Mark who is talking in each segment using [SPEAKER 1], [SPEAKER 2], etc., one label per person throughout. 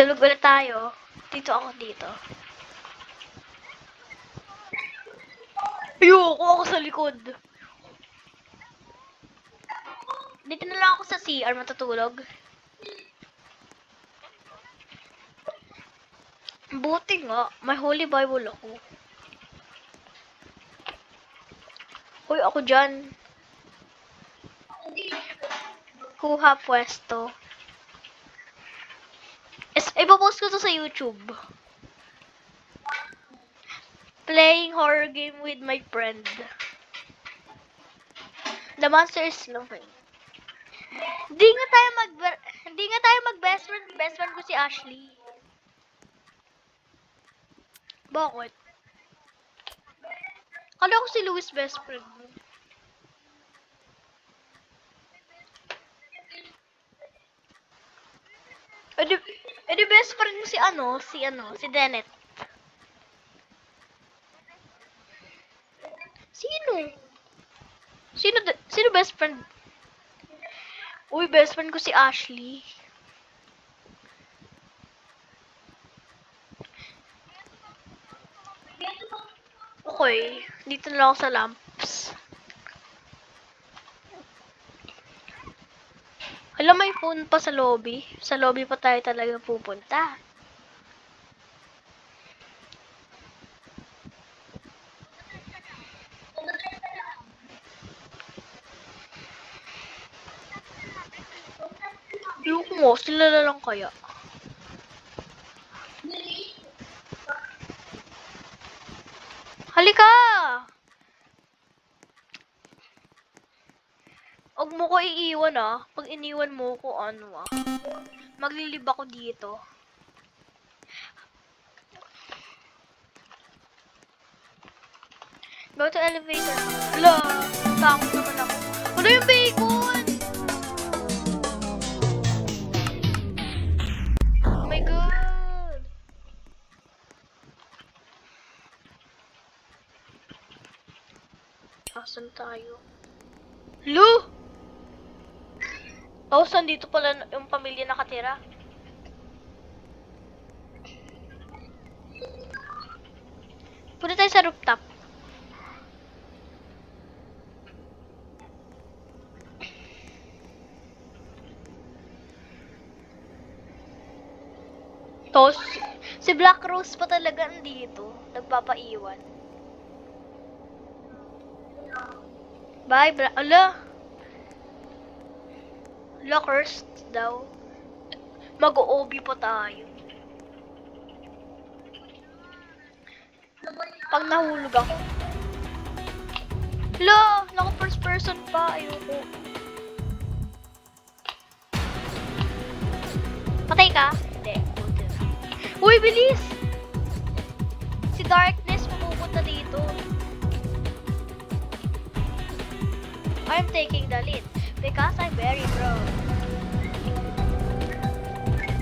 [SPEAKER 1] Tulog ulit tayo. Dito ako dito. Ayoko ako sa likod. Dito na lang ako sa CR matutulog. Buti nga, may Holy Bible ako. Uy, ako dyan. Kuha pwesto. Ipopost ko to sa YouTube. Playing horror game with my friend. The monster is laughing. Hindi nga tayo mag best friend. Best friend ko si Ashley. Bakit? Kala ko si Louis best friend mo. Edi best friend mo si Dennet. Sino? Sino best friend? Uy, best friend ko si Ashley. Okay, dito na lang ako sa lamps. Alam, may phone pa sa lobby. Sa lobby pa tayo talaga pupunta. Ayoko mo, sila na lang kaya. Halika! Huwag mo ko iiwan Pag iniwan mo ko maglilib ako dito. Go to elevator. Hala, takot naman ako. Ano yung bacon? Oh my god. Asan tayo? Hello? Oh, saan dito pala yung pamilya nakatira? Punta tayo sa rooftop. Tapos, si Black Rose pa talaga andito. Nagpapaiwan. Bye, ala! Ala, cursed daw. Mag-OB pa tayo. Pag nahulog ako. Ala! Naku, first person pa. Ayoko. Patay ka? Hindi. Uy, bilis! Si Darkness pupunta dito. I'm taking the lead because I'm very proud.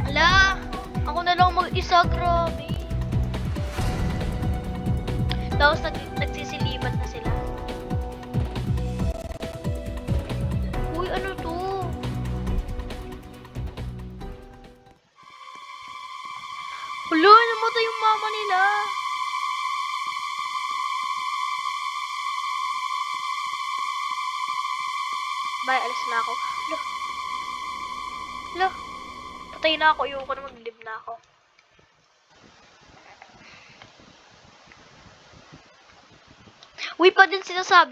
[SPEAKER 1] Ala! Ako na lang mag-isa, grabe. Tapos nagsisilipat na sila. Uy, ano to? Hala, namatay yung mama nila. Bye, alis na ako. Hala. Patay na ako. Ayoko na maglib na ako. Uy, pa din sinasabi